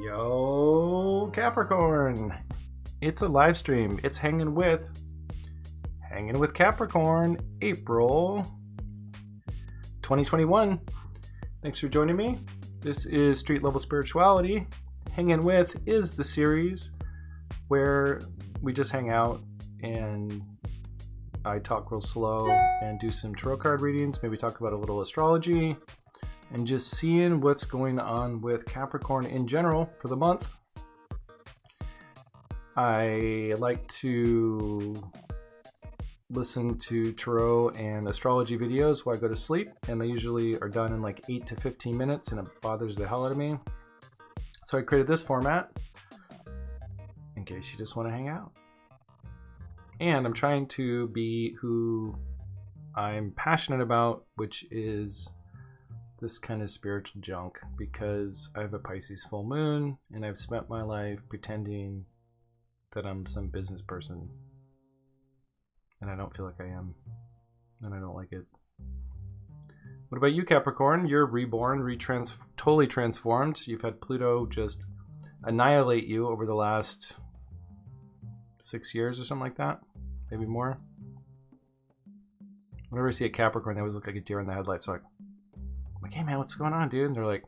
Yo, Capricorn! It's a live stream. It's Hangin' with Capricorn, April 2021. Thanks for joining me. This is Street Level Spirituality. Hangin' with is the series where we just hang out and I talk real slow and do some tarot card readings, maybe talk about a little astrology, and just seeing what's going on with Capricorn in general for the month. I like to listen to tarot and astrology videos while I go to sleep, and they usually are done in like 8 to 15 minutes, and it bothers the hell out of me. So I created this format in case you just want to hang out. And I'm trying to be who I'm passionate about, which is this kind of spiritual junk, because I have a Pisces full moon and I've spent my life pretending that I'm some business person, and I don't feel like I am, and I don't like it. What about you, Capricorn? You're reborn, totally transformed. You've had Pluto just annihilate you over the last 6 years or something like that, maybe more. Whenever I see a Capricorn, they always look like a deer in the headlights. So I'm like, hey man, what's going on, dude? And they're like,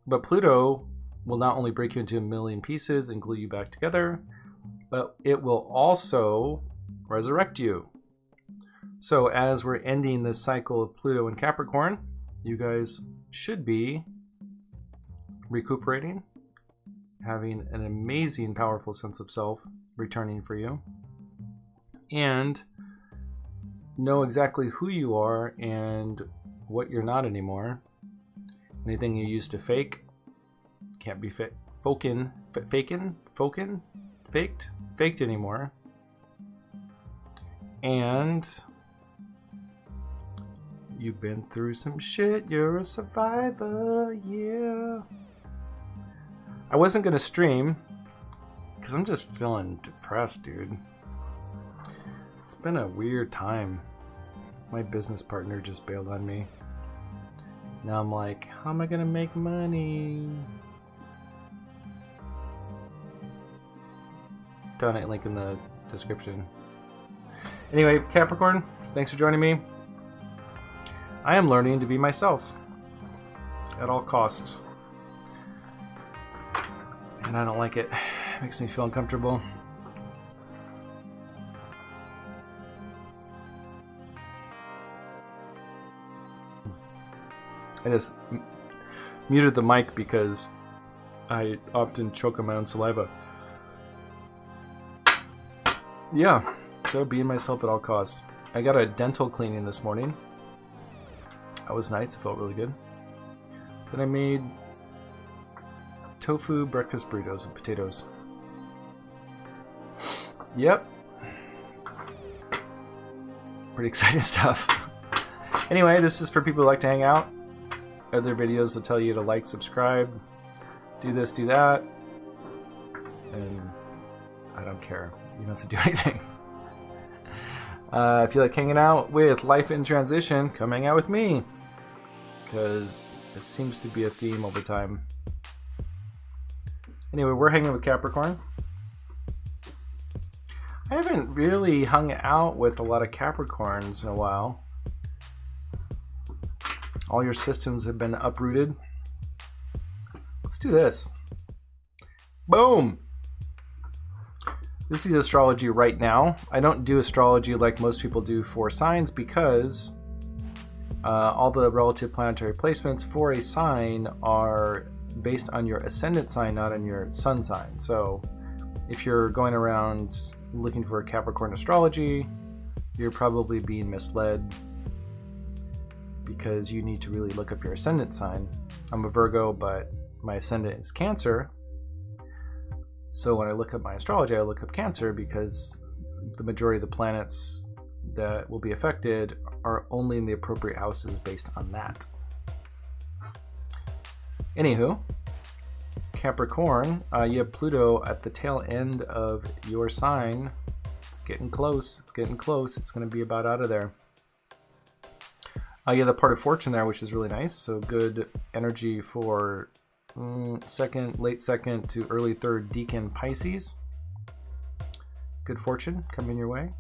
but Pluto will not only break you into a million pieces and glue you back together, but it will also resurrect you. So as we're ending this cycle of Pluto and Capricorn, you guys should be recuperating, having an amazing, powerful sense of self returning for you, and know exactly who you are and what you're not anymore. Anything you used to fake can't be faked anymore. And you've been through some shit. You're a survivor, yeah. I wasn't gonna stream because I'm just feeling depressed, dude. It's been a weird time. My business partner just bailed on me. Now I'm like, how am I gonna make money? Donate link in the description. Anyway, Capricorn, thanks for joining me. I am learning to be myself at all costs. And I don't like it. It makes me feel uncomfortable. I just muted the mic because I often choke on my own saliva. Yeah, so being myself at all costs. I got a dental cleaning this morning. That was nice. It felt really good. Then I made tofu breakfast burritos with potatoes. Yep. Pretty exciting stuff. Anyway, this is for people who like to hang out. Other videos will tell you to like, subscribe, do this, do that, and I don't care. You don't have to do anything. If you like hanging out with Life in Transition, come hang out with me, because it seems to be a theme all the time. Anyway, we're hanging with Capricorn. I haven't really hung out with a lot of Capricorns in a while. All your systems have been uprooted. Let's do this. Boom! This is astrology right now. I don't do astrology like most people do for signs because all the relative planetary placements for a sign are based on your ascendant sign, not on your sun sign. So if you're going around looking for a Capricorn astrology, you're probably being misled, because you need to really look up your ascendant sign. I'm a Virgo, but my ascendant is Cancer. So when I look up my astrology, I look up Cancer because the majority of the planets that will be affected are only in the appropriate houses based on that. Anywho, Capricorn, you have Pluto at the tail end of your sign. It's getting close. It's getting close. It's going to be about out of there. You have the part of fortune there, which is really nice. So good energy for late second to early third decan Pisces. Good fortune coming your way.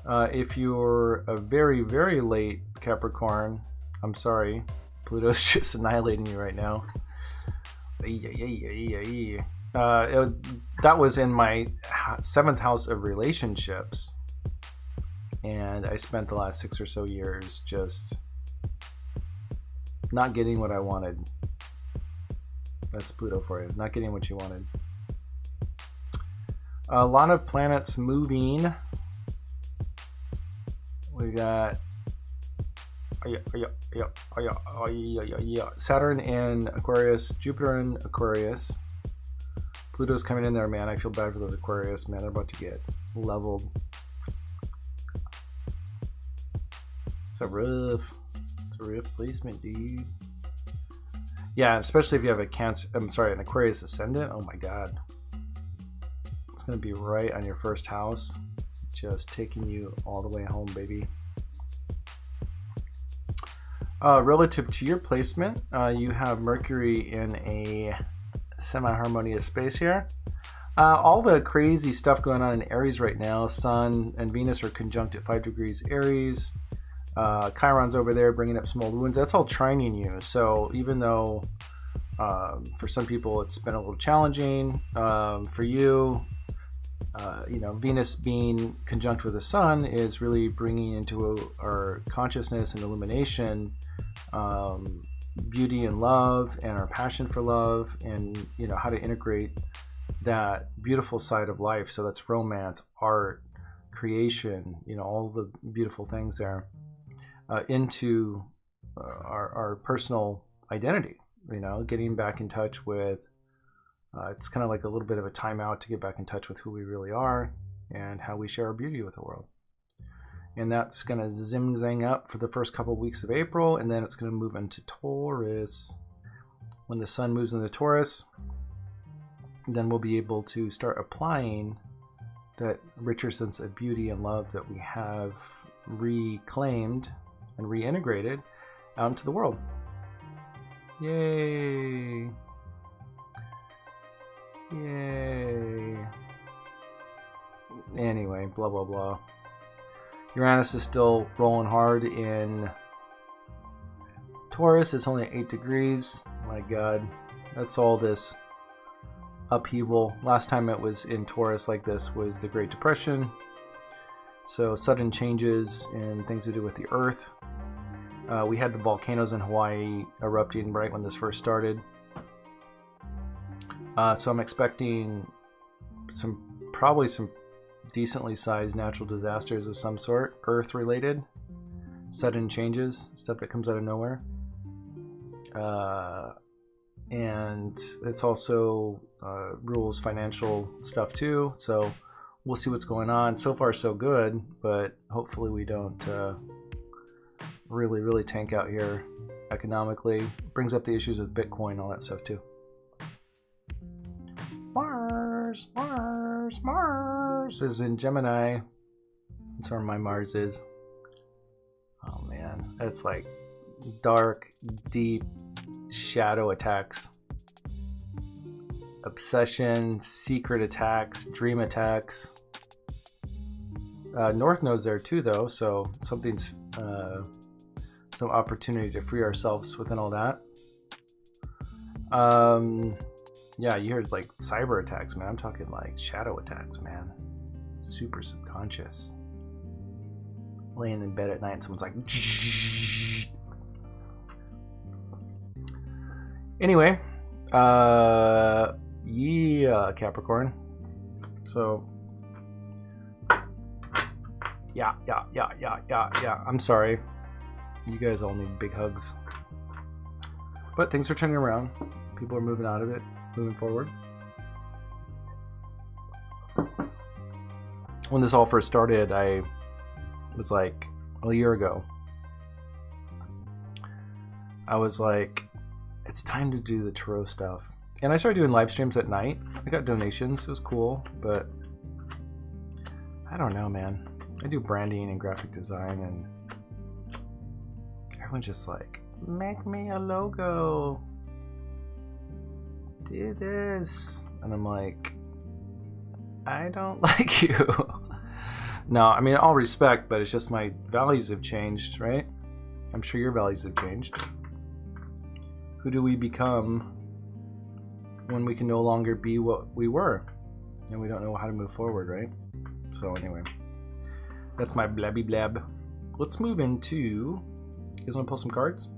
If you're a very, very late Capricorn, I'm sorry, Pluto's just annihilating you right now. That was in my 7th house of relationships, and I spent the last 6 or so years just not getting what I wanted. That's Pluto for you, not getting what you wanted. A lot of planets moving. We got Saturn in Aquarius, Jupiter in Aquarius. Pluto's coming in there, man. I feel bad for those Aquarius, man. They're about to get leveled. It's a rough placement, dude. Yeah, especially if you have an Aquarius ascendant. Oh my God. It's gonna be right on your first house. Just taking you all the way home, baby. Relative to your placement, you have Mercury in a semi-harmonious space here. All the crazy stuff going on in Aries right now. Sun and Venus are conjunct at 5 degrees Aries. Chiron's over there bringing up some old wounds. That's all trining you. So even though for some people it's been a little challenging, for you, Venus being conjunct with the Sun is really bringing into our consciousness and illumination beauty and love, and our passion for love, and how to integrate that beautiful side of life. So that's romance, art, creation, all the beautiful things there into our personal identity. Getting back in touch with. It's kind of like a little bit of a timeout to get back in touch with who we really are and how we share our beauty with the world. And that's going to zing up for the first couple of weeks of April, and then it's going to move into Taurus. When the Sun moves into Taurus, then we'll be able to start applying that richer sense of beauty and love that we have reclaimed and reintegrated out into the world. Yay! Yay. Anyway, blah blah blah. Uranus is still rolling hard in Taurus. It's only at 8 degrees. My God, that's all this upheaval. Last time it was in Taurus like this was the Great Depression. So sudden changes in things to do with the Earth. We had the volcanoes in Hawaii erupting right when this first started. So I'm expecting probably some decently sized natural disasters of some sort, Earth related, sudden changes, stuff that comes out of nowhere. And it's also rules financial stuff too. So we'll see what's going on. So far so good, but hopefully we don't really tank out here economically. Brings up the issues with Bitcoin, all that stuff too. Mars is in Gemini. That's where my Mars is. Oh man, that's like dark, deep shadow attacks, obsession, secret attacks, dream attacks. North Node's there too, though, so something's some opportunity to free ourselves within all that. Yeah, you heard like cyber attacks, man. I'm talking like shadow attacks, man. Super subconscious. Laying in bed at night and someone's like... Anyway, yeah, Capricorn. So, yeah. I'm sorry. You guys all need big hugs. But things are turning around. People are moving out of it. Moving forward. When this all first started, I was like a year ago. I was like, it's time to do the tarot stuff. And I started doing live streams at night. I got donations. It was cool, but I don't know, man. I do branding and graphic design, and everyone's just like, make me a logo. Do this. And I'm like, I don't like you. No, I mean, all respect, but it's just my values have changed, right? I'm sure your values have changed. Who do we become when we can no longer be what we were? And we don't know how to move forward, right? So anyway, that's my blabby blab. Let's move into, you guys want to pull some cards?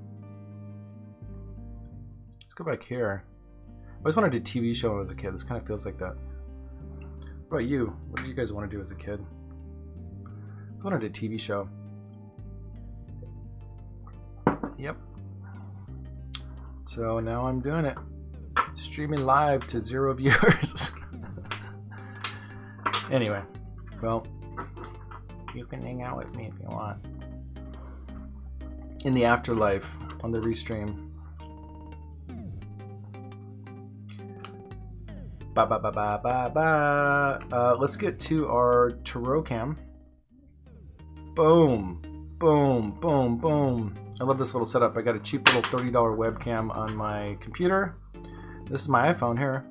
Let's go back here. I always wanted a TV show when I was a kid. This kind of feels like that. What about you? What did you guys want to do as a kid? I wanted a TV show. Yep. So now I'm doing it. Streaming live to 0 viewers. Anyway, well, you can hang out with me if you want. In the afterlife, on the restream. Let's get to our tarot cam. Boom, boom, boom, boom. I love this little setup. I got a cheap little $30 webcam on my computer. This is my iPhone here.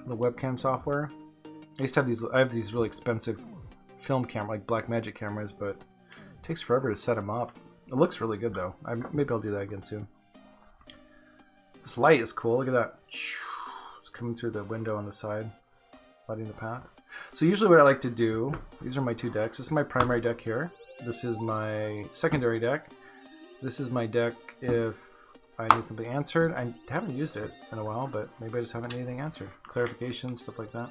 The webcam software. I used to have these. I have these really expensive film camera, like Blackmagic cameras, but it takes forever to set them up. It looks really good though. Maybe I'll do that again soon. This light is cool. Look at that. It's coming through the window on the side, lighting the path. So usually what I like to do, these are my two decks. This is my primary deck here. This is my secondary deck. This is my deck if I need something answered. I haven't used it in a while, but maybe I just haven't anything answered. Clarification, stuff like that.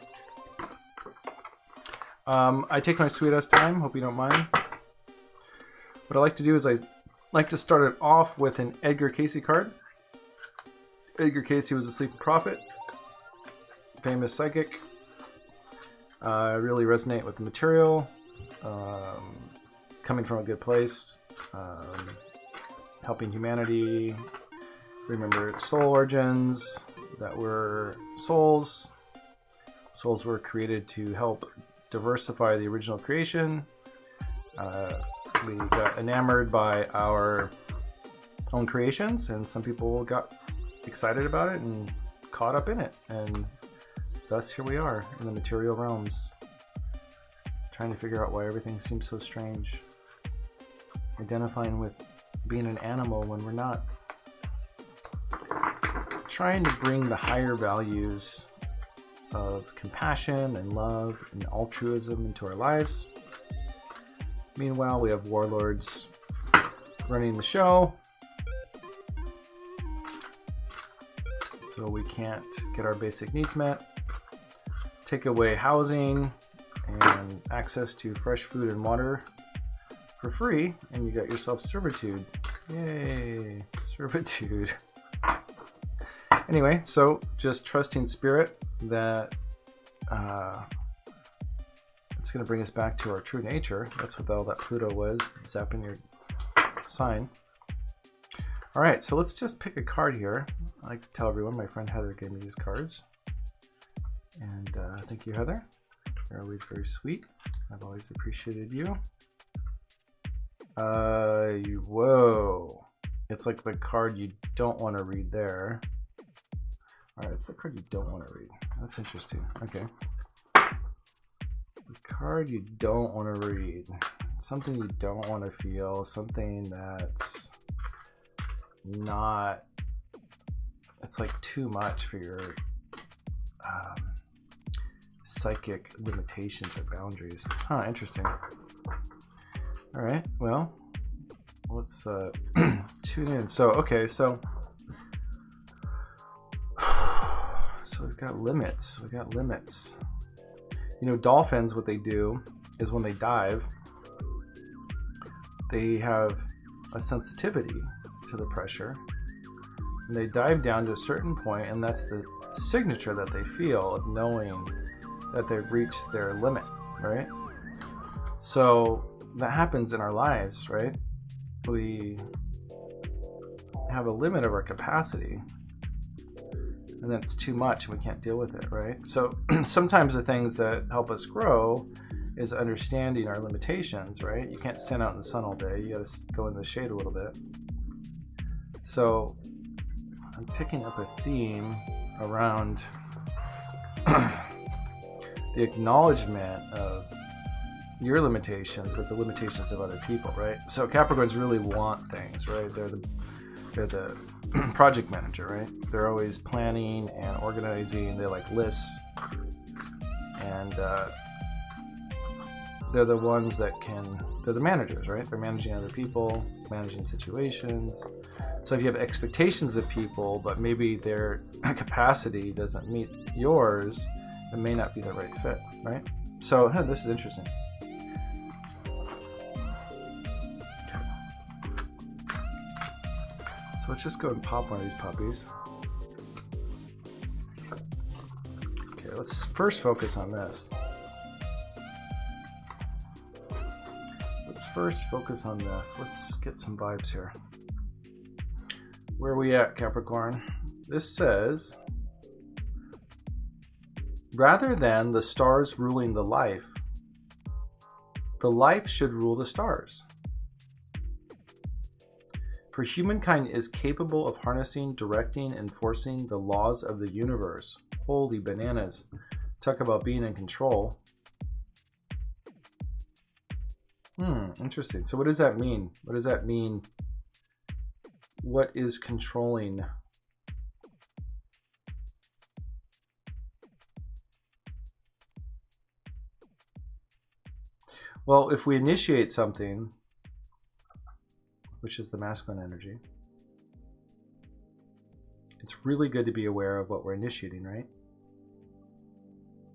I take my sweet ass time, hope you don't mind. What I like to do is I like to start it off with an Edgar Cayce card. Edgar Cayce was a sleeping prophet, famous psychic. I really resonate with the material, coming from a good place, helping humanity, remember its soul origins, that we're souls. Souls were created to help diversify the original creation. We got enamored by our own creations, and some people got excited about it and caught up in it, and thus here we are in the material realms, trying to figure out why everything seems so strange, identifying with being an animal when we're not, trying to bring the higher values of compassion and love and altruism into our lives. Meanwhile, we have warlords running the show, so we can't get our basic needs met. Take away housing and access to fresh food and water for free, and you got yourself servitude. Yay, servitude. Anyway, so just trusting spirit that it's going to bring us back to our true nature. That's what all that Pluto was, zapping your sign. All right, so let's just pick a card here. I like to tell everyone my friend Heather gave me these cards. And thank you, Heather. You're always very sweet. I've always appreciated you. Whoa. It's like the card you don't want to read there. Alright, it's the card you don't want to read. That's interesting. Okay. The card you don't want to read. Something you don't want to feel. Something that's not... It's like too much for your... psychic limitations or boundaries. Huh, interesting. All right, well, let's tune in. So, okay, so we've got limits. We've got limits. You know, dolphins, what they do is when they dive, they have a sensitivity to the pressure. And they dive down to a certain point, and that's the signature that they feel of knowing that they've reached their limit, right? So that happens in our lives, right? We have a limit of our capacity, and then it's too much and we can't deal with it, right? So sometimes the things that help us grow is understanding our limitations, right? You can't stand out in the sun all day. You got to go in the shade a little bit. So I'm picking up a theme around the acknowledgement of your limitations with the limitations of other people, right? So Capricorns really want things, right? They're the project manager, right? They're always planning and organizing. They like lists, and they're the ones that they're the managers, right? They're managing other people, managing situations. So if you have expectations of people, but maybe their capacity doesn't meet yours, it may not be the right fit, right? So this is interesting. So let's just go and pop one of these puppies. Okay, let's first focus on this. Let's first focus on this. Let's get some vibes here. Where are we at, Capricorn? This says, rather than the stars ruling the life should rule the stars. For humankind is capable of harnessing, directing, and enforcing the laws of the universe. Holy bananas. Talk about being in control. Interesting. So what does that mean? What does that mean? What is controlling? Well, if we initiate something, which is the masculine energy, it's really good to be aware of what we're initiating, right?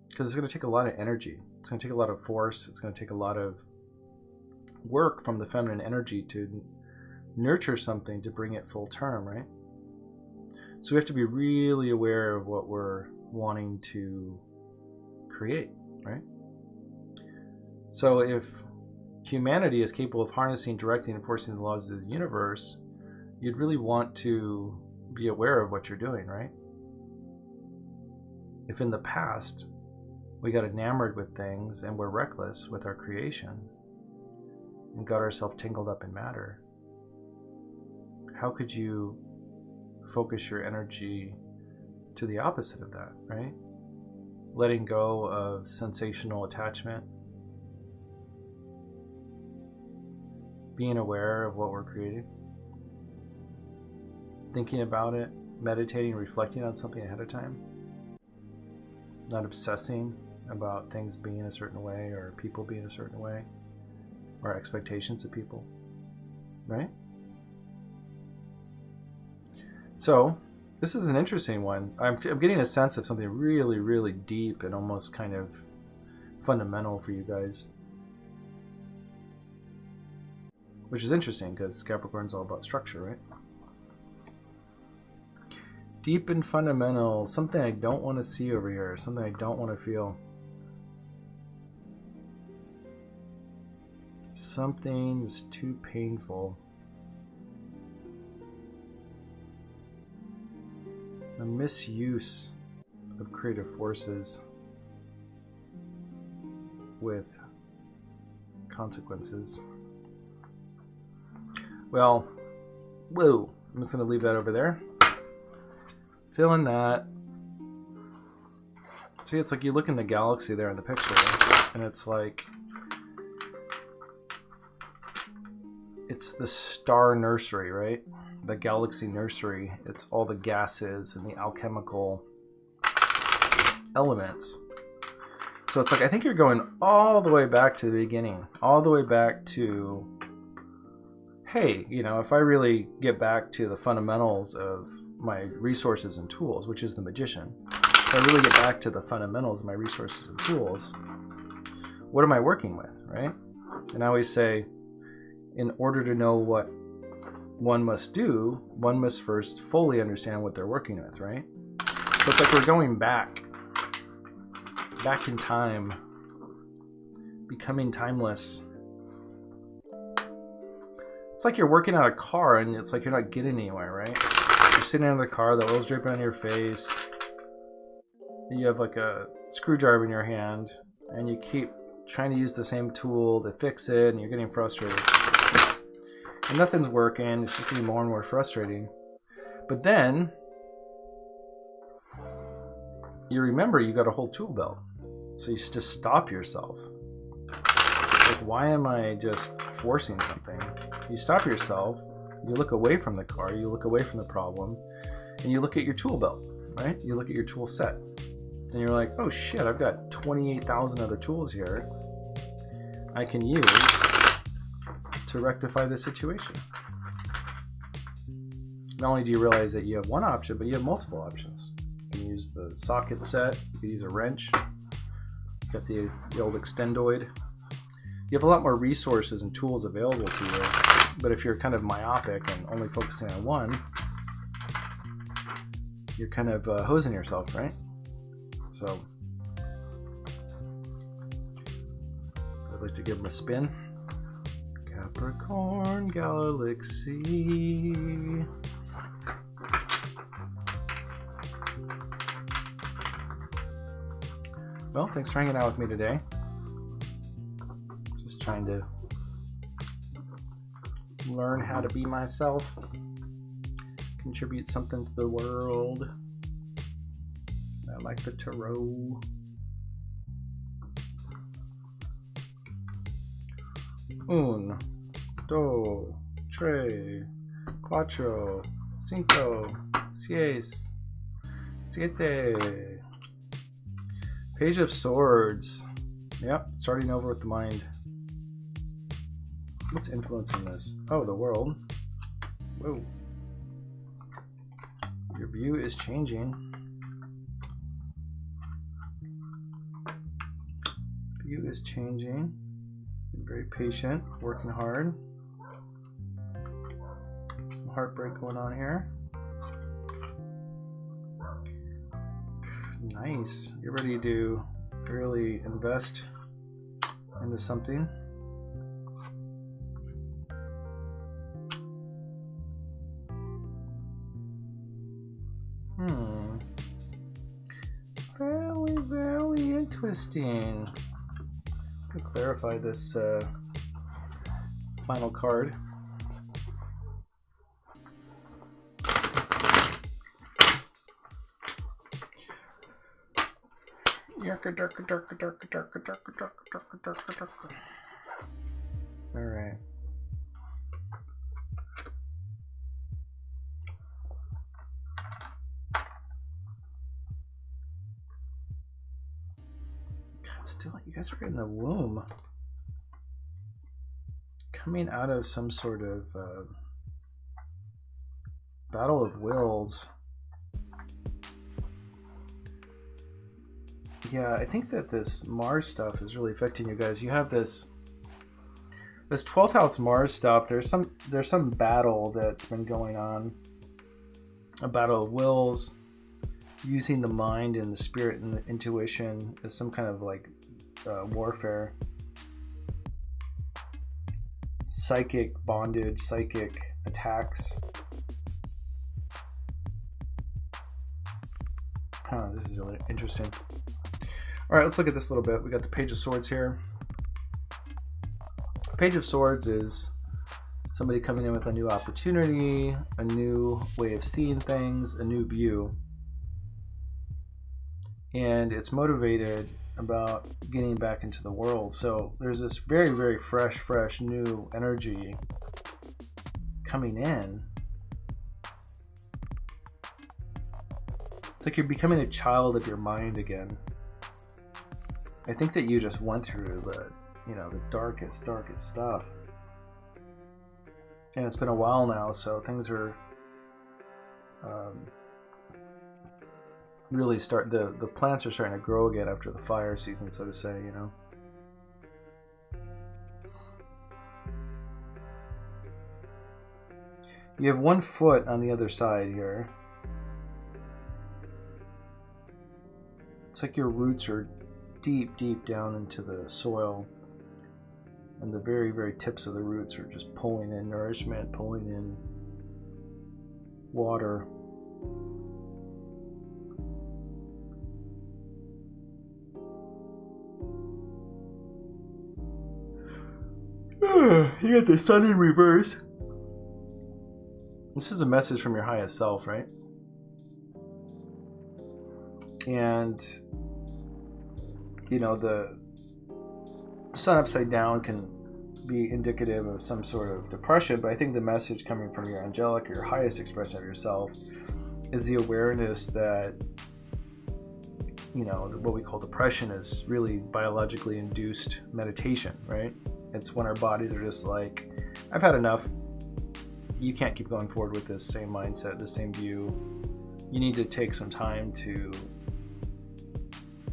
Because it's going to take a lot of energy. It's going to take a lot of force. It's going to take a lot of work from the feminine energy to nurture something to bring it full term, right? So we have to be really aware of what we're wanting to create, right? So if humanity is capable of harnessing, directing, and enforcing the laws of the universe, you'd really want to be aware of what you're doing, right? If in the past we got enamored with things and we're reckless with our creation and got ourselves tangled up in matter, how could you focus your energy to the opposite of that, right? Letting go of sensational attachment, being aware of what we're creating, thinking about it, meditating, reflecting on something ahead of time, not obsessing about things being a certain way or people being a certain way or expectations of people, right? So this is an interesting one. I'm getting a sense of something really, really deep and almost kind of fundamental for you guys, which is interesting because Capricorn's all about structure, right? Deep and fundamental, something I don't want to see over here, something I don't want to feel. Something is too painful. A misuse of creative forces with consequences. Well, whoa, I'm just going to leave that over there. Feeling that. See, it's like you look in the galaxy there in the picture, and it's like, it's the star nursery, right? The galaxy nursery. It's all the gases and the alchemical elements. So it's like, I think you're going all the way back to the beginning, all the way back to, hey, you know, if I really get back to the fundamentals of my resources and tools, which is the magician, if I really get back to the fundamentals of my resources and tools, what am I working with, right? And I always say, in order to know what one must do, one must first fully understand what they're working with, right? So it's like we're going back in time, becoming timeless. It's like you're working on a car and it's like you're not getting anywhere, right? You're sitting in the car, the oil's dripping on your face, you have like a screwdriver in your hand, and you keep trying to use the same tool to fix it, and you're getting frustrated. And nothing's working. It's just getting more and more frustrating. But then you remember you got a whole tool belt. So you just stop yourself. Like, why am I just forcing something? You stop yourself, you look away from the car, you look away from the problem, and you look at your tool belt, right? You look at your tool set. And you're like, oh shit, I've got 28,000 other tools here I can use to rectify this situation. Not only do you realize that you have one option, but you have multiple options. You can use the socket set, you can use a wrench, you got the old extendoid. You have a lot more resources and tools available to you, but if you're kind of myopic and only focusing on one, you're kind of hosing yourself, right? So I'd like to give them a spin. Capricorn Galaxy. Well, thanks for hanging out with me today. Just trying to learn how to be myself, contribute something to the world. I like the tarot. Un, dos, tres, cuatro, cinco, seis, siete. Page of Swords. Yep, starting over with the mind. What's influencing this? Oh, the world. Whoa. Your view is changing. View is changing. You're very patient, working hard. Some heartbreak going on here. Nice. You're ready to really invest into something. Very, very interesting. I'm going to clarify this final card. All right. God, still, you guys are in the womb, coming out of some sort of battle of wills. Yeah, I think that this Mars stuff is really affecting you guys. You have this 12th house Mars stuff. There's some battle that's been going on. A battle of wills, using the mind and the spirit and the intuition as some kind of like warfare. Psychic bondage, psychic attacks. Huh, this is really interesting. All right, let's look at this a little bit. We got the Page of Swords here. Page of Swords is somebody coming in with a new opportunity, a new way of seeing things, a new view. And it's motivated about getting back into the world. So there's this very, very fresh new energy coming in. It's like you're becoming a child of your mind again. I think that you just went through the darkest stuff. And it's been a while now, so things are really the plants are starting to grow again after the fire season, so to say, you know. You have one foot on the other side here. It's like your roots are deep down into the soil, and the very tips of the roots are just pulling in nourishment, pulling in water. You got the sun in reverse. This is a message from your highest self, right? And, you know, the sun upside down can be indicative of some sort of depression, but I think the message coming from your angelic, your highest expression of yourself, is the awareness that, you know, what we call depression is really biologically induced meditation, right? It's when our bodies are just like, I've had enough. You can't keep going forward with this same mindset, the same view. You need to take some time to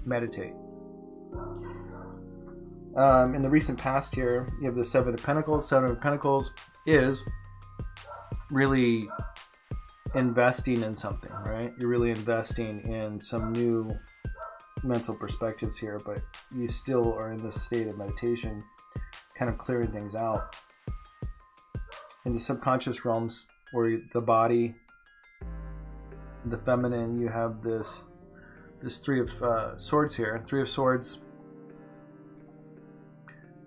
meditate. In the recent past here, you have the Seven of Pentacles. Seven of Pentacles is really investing in something, right? You're really investing in some new mental perspectives here, but you still are in this state of meditation, kind of clearing things out. In the subconscious realms, where the body, the feminine, you have this Three of Swords here. Three of Swords,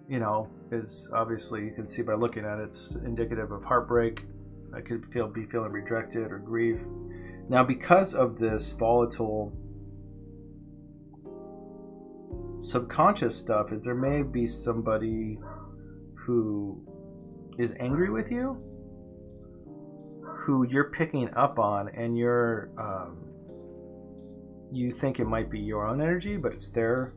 you know, is obviously, you can see by looking at it, it's indicative of heartbreak. I could be feeling rejected or grief. Now, because of this volatile subconscious stuff, is there may be somebody who is angry with you, who you're picking up on, and you're you think it might be your own energy, but it's their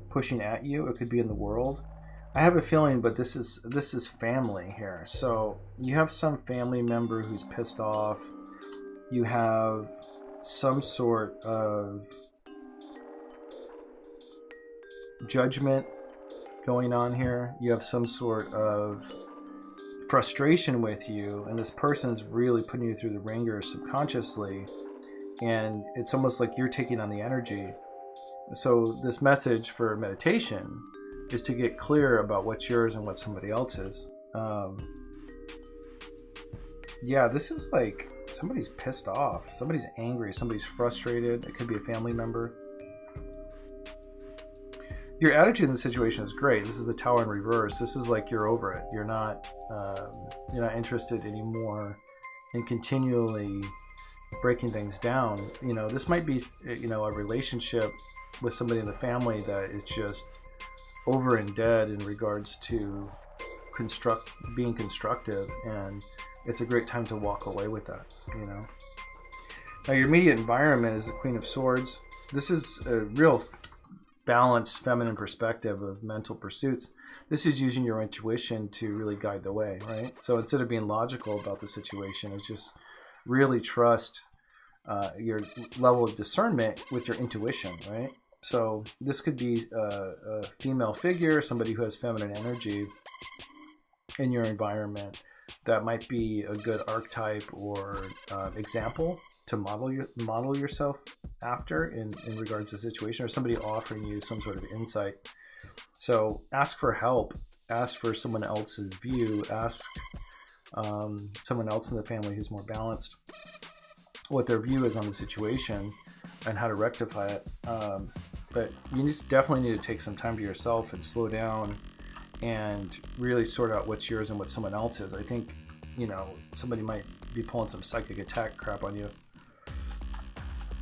pushing at you. It could be in the world. I have a feeling, but this is family here. So you have some family member who's pissed off. You have some sort of judgment going on here. You have some sort of frustration with you, and this person's really putting you through the ringer subconsciously, and it's almost like you're taking on the energy. So this message for meditation is to get clear about what's yours and what somebody else's. Yeah, this is like somebody's pissed off, somebody's angry, somebody's frustrated. It could be a family member. Your attitude in the situation is great. This is the Tower in reverse. This is like you're over it. You're not interested anymore in continually breaking things down. You know, this might be, you know, a relationship with somebody in the family that is just over and dead in regards to being constructive, and it's a great time to walk away with that, you know. Now, your immediate environment is the Queen of Swords. This is a real balanced feminine perspective of mental pursuits. This is using your intuition to really guide the way, right? So instead of being logical about the situation, it's just really trust your level of discernment with your intuition, right? So this could be a female figure, somebody who has feminine energy in your environment. That might be a good archetype or example to model yourself after in regards to the situation, or somebody offering you some sort of insight. So ask for help, ask for someone else's view, ask someone else in the family who's more balanced what their view is on the situation and how to rectify it. But you definitely need to take some time to yourself and slow down and really sort out what's yours and what someone else's. I think, you know, somebody might be pulling some psychic attack crap on you.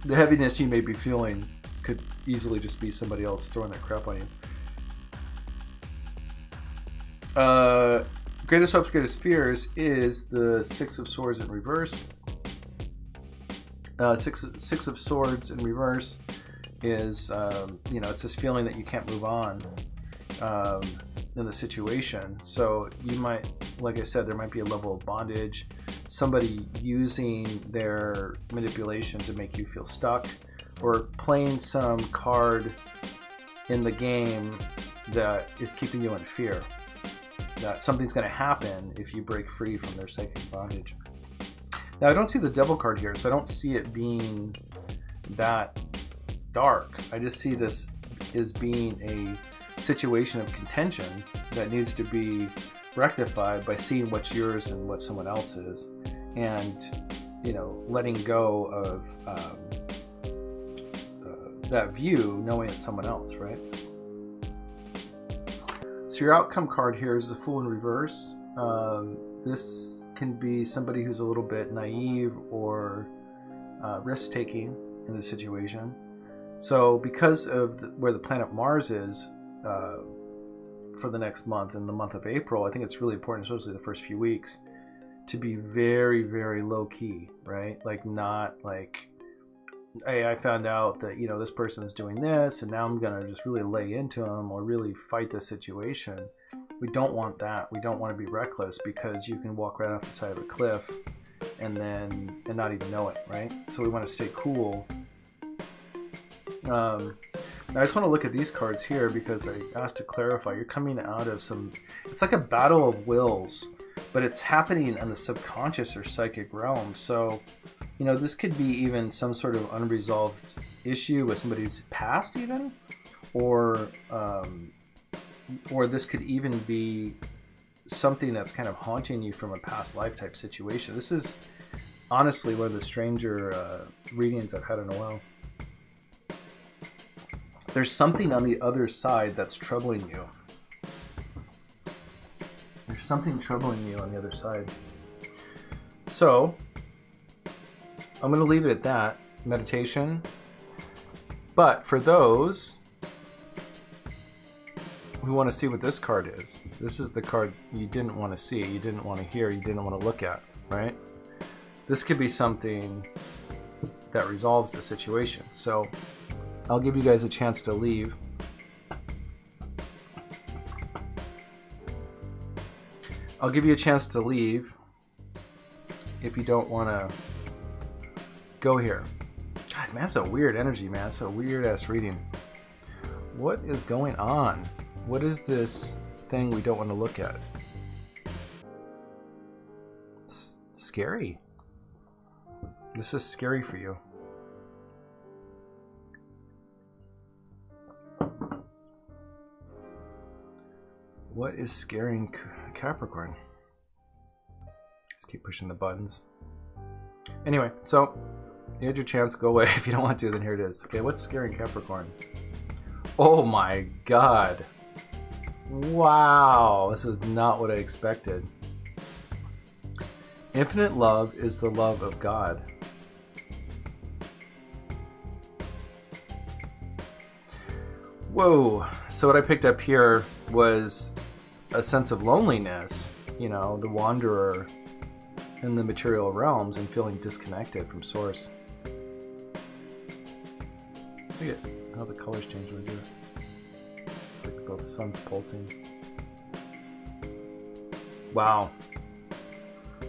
The heaviness you may be feeling could easily just be somebody else throwing that crap on you. Greatest hopes, greatest fears is the Six of Swords in reverse. Six of Swords in reverse is, you know, it's this feeling that you can't move on in the situation. So you might, like I said, there might be a level of bondage, somebody using their manipulation to make you feel stuck, or playing some card in the game that is keeping you in fear that something's going to happen if you break free from their psychic bondage. Now, I don't see the Devil card here, so I don't see it being that dark. I just see this as being a situation of contention that needs to be rectified by seeing what's yours and what someone else's, and, you know, letting go of that view, knowing it's someone else, right? So your outcome card here is the Fool in reverse. This can be somebody who's a little bit naive or risk-taking in the situation. So because of where the planet Mars is for the next month, in the month of April, I think it's really important, especially the first few weeks, to be very, very low-key, right? Like, not like, hey, I found out that, you know, this person's doing this, and now I'm going to just really lay into them or really fight the situation. We don't want that. We don't want to be reckless, because you can walk right off the side of a cliff and not even know it, right? So we want to stay cool. Now I just want to look at these cards here, because I asked to clarify. You're coming out of it's like a battle of wills, but it's happening in the subconscious or psychic realm. So, you know, this could be even some sort of unresolved issue with somebody's past even, or this could even be something that's kind of haunting you from a past life type situation. This is honestly one of the stranger readings I've had in a while. There's something on the other side that's troubling you. There's something troubling you on the other side. So, I'm going to leave it at that. Meditation. But for those who want to see what this card is, this is the card you didn't want to see, you didn't want to hear, you didn't want to look at, right? This could be something that resolves the situation. So I'll give you guys a chance to leave. I'll give you a chance to leave if you don't want to go here. God, man, that's a weird energy, man. It's a weird-ass reading. What is going on? What is this thing we don't want to look at? It's scary. This is scary for you. What is scaring Capricorn? Just keep pushing the buttons. Anyway, so you had your chance. Go away. If you don't want to, then here it is. Okay, what's scaring Capricorn? Oh my God. Wow. This is not what I expected. Infinite love is the love of God. Whoa. So what I picked up here was a sense of loneliness, you know, the wanderer in the material realms and feeling disconnected from source. Look at how the colors change right here. It's like the sun's pulsing. Wow.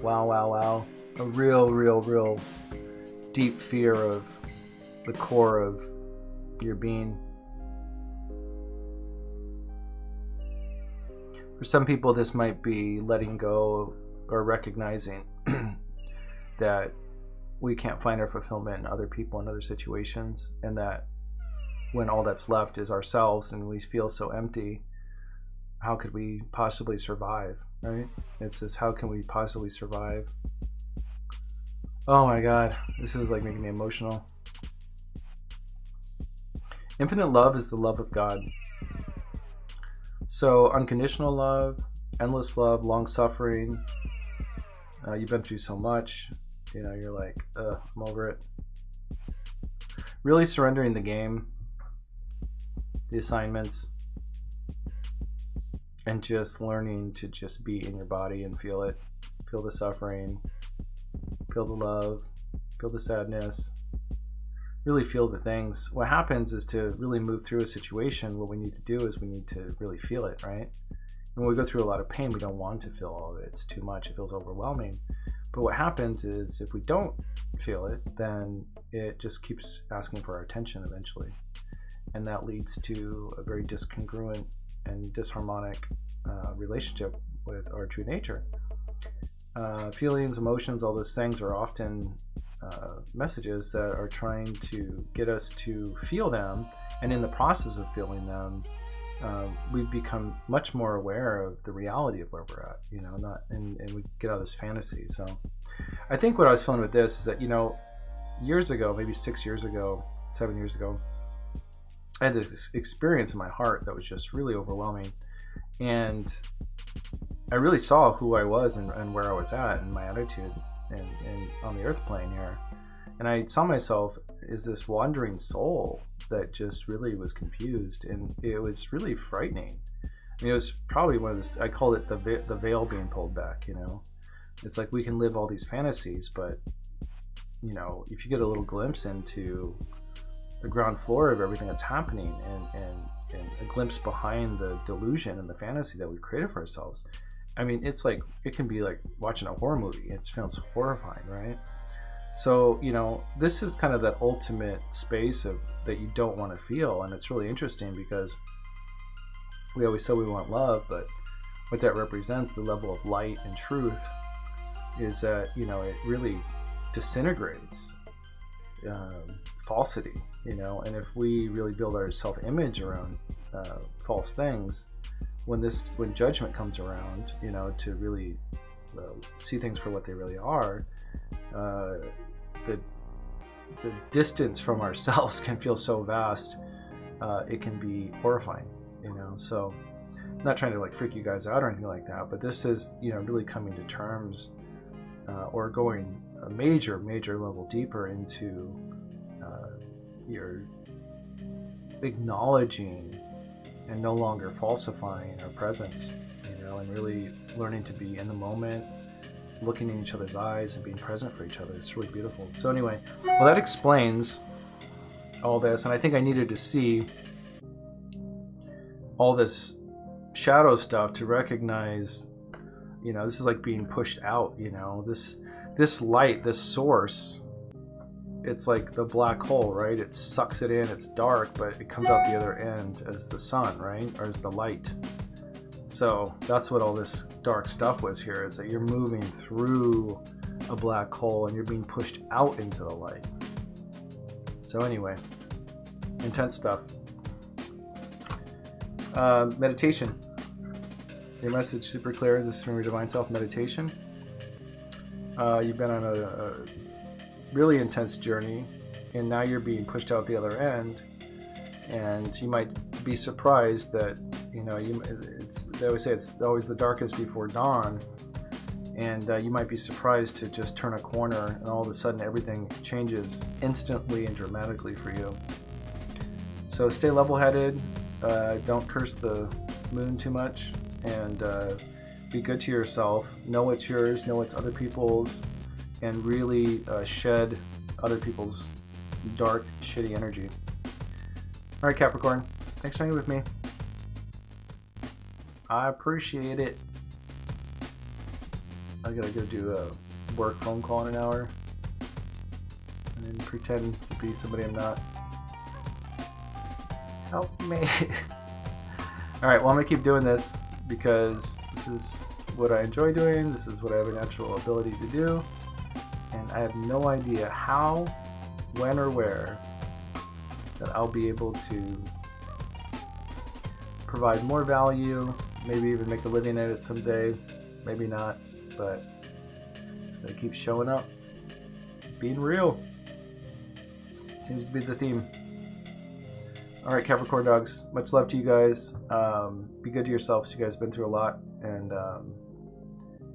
Wow, wow, wow. A real deep fear of the core of your being. For some people, this might be letting go or recognizing that we can't find our fulfillment in other people and other situations, and that when all that's left is ourselves and we feel so empty, how could we possibly survive, right? It's this, how can we possibly survive? Oh my God, this is like making me emotional. Infinite love is the love of God. So unconditional love, endless love, long suffering. You've been through so much, you know, you're like, I'm over it. Really surrendering the game, the assignments, and just learning to just be in your body and feel it. Feel the suffering, feel the love, feel the sadness. Really feel the things. What happens is, to really move through a situation, what we need to do is we need to really feel it, right? When we go through a lot of pain, we don't want to feel all of it. It's too much. It feels overwhelming. But what happens is, if we don't feel it, then it just keeps asking for our attention eventually. And that leads to a very discongruent and disharmonic relationship with our true nature. Feelings, emotions, all those things are often messages that are trying to get us to feel them, and in the process of feeling them, we've become much more aware of the reality of where we're at, you know, and we get out of this fantasy. So I think what I was feeling with this is that, you know, years ago, maybe 6 years ago, 7 years ago, I had this experience in my heart that was just really overwhelming. And I really saw who I was and where I was at and my attitude and on the earth plane here. And I saw myself as this wandering soul that just really was confused, and it was really frightening. I mean, it was probably one of the, I called it the veil being pulled back, you know. It's like we can live all these fantasies, but, you know, if you get a little glimpse into the ground floor of everything that's happening and a glimpse behind the delusion and the fantasy that we've created for ourselves, I mean, it's like, it can be like watching a horror movie. It feels horrifying, right? So, you know, this is kind of that ultimate space of that you don't want to feel. And it's really interesting because we always say we want love, but what that represents, the level of light and truth, is that, you know, it really disintegrates falsity, you know. And if we really build our self-image around false things, when judgment comes around, you know, to really see things for what they really are, the distance from ourselves can feel so vast, it can be horrifying, you know. So I'm not trying to like freak you guys out or anything like that, but this is, you know, really coming to terms or going a major level deeper into your acknowledging and no longer falsifying our presence, you know, and really learning to be in the moment, looking in each other's eyes and being present for each other. It's really beautiful. So anyway, well, that explains all this, and I think I needed to see all this shadow stuff to recognize, you know, this is like being pushed out, you know, this light, this source, it's like the black hole, right? It sucks it in, it's dark, but it comes out the other end as the sun, right? Or as the light. So that's what all this dark stuff was here, is that you're moving through a black hole and you're being pushed out into the light. So anyway, intense stuff. Meditation. Your message super clear. This is from your divine self meditation. You've been on a really intense journey, and now you're being pushed out the other end, and you might be surprised that, you know, they always say it's always the darkest before dawn, and you might be surprised to just turn a corner and all of a sudden everything changes instantly and dramatically for you. So stay level-headed, don't curse the moon too much, and be good to yourself. Know what's yours, know what's other people's, and really shed other people's dark, shitty energy. All right, Capricorn, thanks for hanging with me. I appreciate it. I gotta go do a work phone call in an hour and then pretend to be somebody I'm not. Help me. All right, well, I'm gonna keep doing this because this is what I enjoy doing. This is what I have a natural ability to do. And I have no idea how, when, or where that I'll be able to provide more value, maybe even make a living at it someday, maybe not, but it's going to keep showing up, being real. Seems to be the theme. All right, Capricorn dogs, much love to you guys. Be good to yourselves. You guys have been through a lot, and